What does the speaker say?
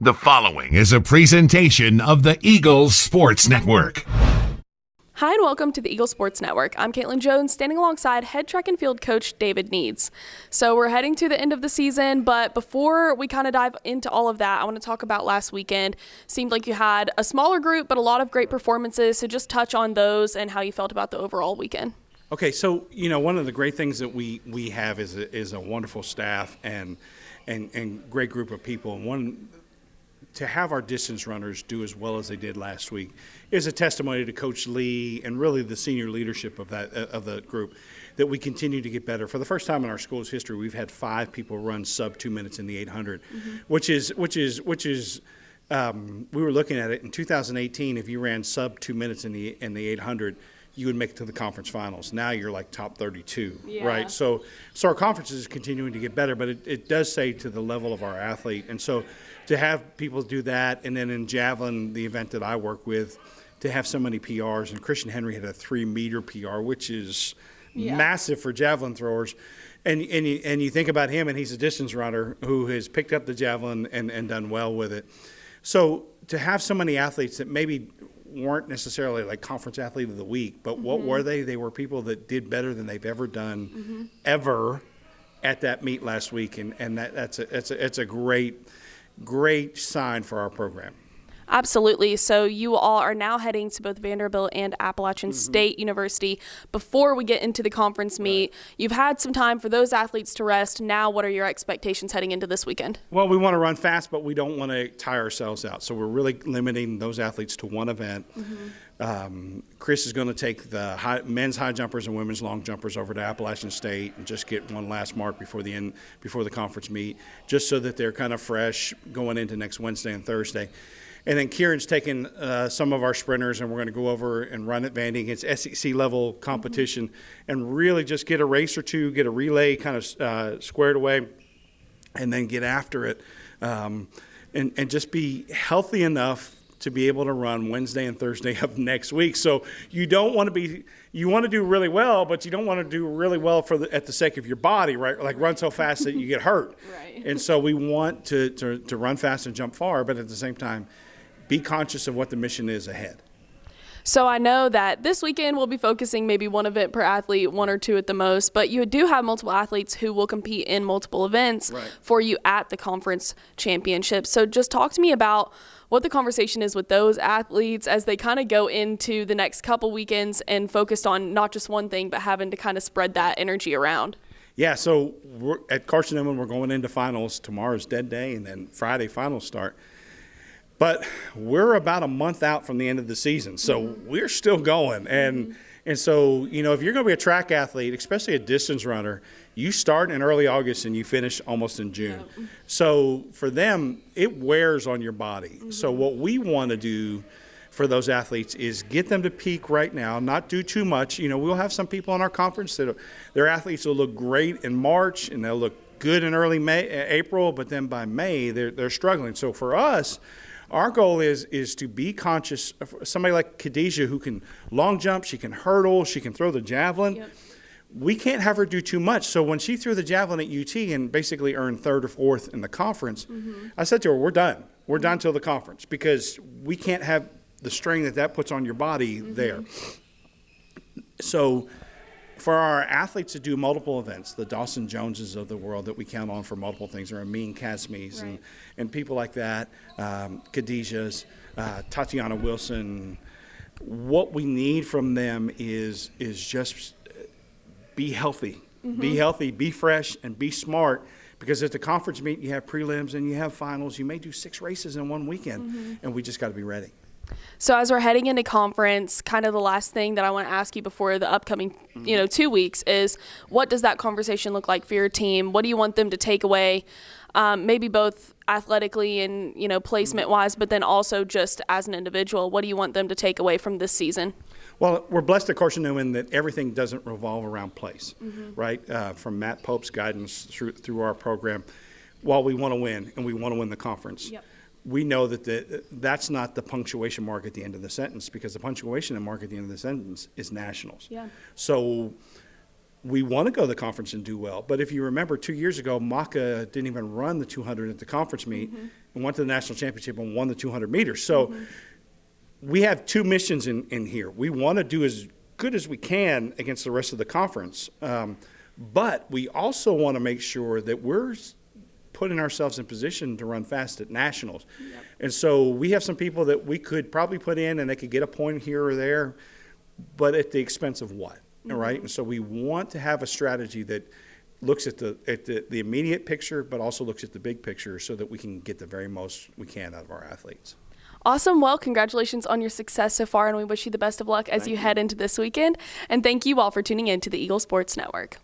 The following is a presentation of the Eagles Sports Network. Hi and welcome to the Eagle Sports Network. I'm Caitlin Jones, standing alongside head track and field coach David Needs. So we're heading to the end of the season, but before we kind of dive into all of that, I want to talk about last weekend. Seemed like you had a smaller group, but a lot of great performances. So just touch on those and how you felt about the overall weekend. Okay, so one of the great things that we have is a wonderful staff and great group of people. And to have our distance runners do as well as they did last week is a testimony to Coach Lee and really the senior leadership of the group, that we continue to get better. For the first time in our school's history, we've had 5 people run sub 2 minutes in the 800, which is we were looking at it in 2018. If you ran sub 2 minutes in the 800, you would make it to the conference finals. Now you're like top 32, right? So our conference is continuing to get better, but it does say to the level of our athlete. And so to have people do that, and then in javelin, the event that I work with, to have so many PRs, and Christian Henry had a 3-meter PR, which is massive for javelin throwers. And you think about him, and he's a distance runner who has picked up the javelin and done well with it. So to have so many athletes that maybe weren't necessarily like conference athlete of the week, but what were they? They were people that did better than they've ever done ever at that meet last week, and that's a great sign for our program. Absolutely. So you all are now heading to both Vanderbilt and Appalachian State University. Before we get into the conference meet, you've had some time for those athletes to rest. Now, what are your expectations heading into this weekend? Well, we want to run fast, but we don't want to tire ourselves out. So we're really limiting those athletes to one event. Chris is going to take the men's high jumpers and women's long jumpers over to Appalachian State and just get one last mark before the conference meet, just so that they're kind of fresh going into next Wednesday and Thursday. And then Kieran's taking some of our sprinters, and we're going to go over and run at Vandy against SEC-level competition and really just get a race or two, get a relay kind of squared away, and then get after it and just be healthy enough to be able to run Wednesday and Thursday of next week. So you don't want to be – you want to do really well, but you don't want to do really well at the sake of your body, right? Like run so fast that you get hurt. Right. And so we want to run fast and jump far, but at the same time – be conscious of what the mission is ahead. So I know that this weekend we'll be focusing maybe one event per athlete, 1 or 2 at the most, but you do have multiple athletes who will compete in multiple events for you at the conference championship. So just talk to me about what the conversation is with those athletes as they kind of go into the next couple weekends and focused on not just one thing, but having to kind of spread that energy around. Yeah, so we're at Carson-Newman, we're going into finals. Tomorrow's dead day, and then Friday finals start. But we're about a month out from the end of the season, so we're still going. And so, if you're going to be a track athlete, especially a distance runner, you start in early August and you finish almost in June. So for them, it wears on your body. So what we want to do for those athletes is get them to peak right now, not do too much. We'll have some people in our conference that their athletes will look great in March and they'll look good in early April, but then by May they're struggling. So for us, our goal is to be conscious of somebody like Khadijah who can long jump, she can hurdle, she can throw the javelin. We can't have her do too much. So when she threw the javelin at UT and basically earned 3rd or 4th in the conference, I said to her, we're done. We're done till the conference because we can't have the strain that puts on your body there. So for our athletes to do multiple events, the Dawson Joneses of the world that we count on for multiple things, or Amin Kazmi's and people like that, Khadijah's, Tatiana Wilson, what we need from them is just be healthy. Be healthy, be fresh, and be smart. Because at the conference meet, you have prelims and you have finals. You may do 6 races in one weekend, and we just got to be ready. So as we're heading into conference, kind of the last thing that I want to ask you before the upcoming, 2 weeks is what does that conversation look like for your team? What do you want them to take away, maybe both athletically and, placement-wise, but then also just as an individual? What do you want them to take away from this season? Well, we're blessed at Carson-Newman that everything doesn't revolve around place, right? From Matt Pope's guidance through our program, while we want to win and we want to win the conference. We know that that's not the punctuation mark at the end of the sentence, because the punctuation mark at the end of the sentence is nationals. So we want to go to the conference and do well. But if you remember 2 years ago, Maka didn't even run the 200 at the conference meet and went to the national championship and won the 200 meters. So we have two missions in here. We want to do as good as we can against the rest of the conference. But we also want to make sure that we're putting ourselves in position to run fast at nationals. Yep. And so we have some people that we could probably put in and they could get a point here or there, but at the expense of what? Right? And so we want to have a strategy that looks at the immediate picture, but also looks at the big picture so that we can get the very most we can out of our athletes. Awesome. Well, congratulations on your success so far, and we wish you the best of luck as you head into this weekend. And thank you all for tuning in to the Eagle Sports Network.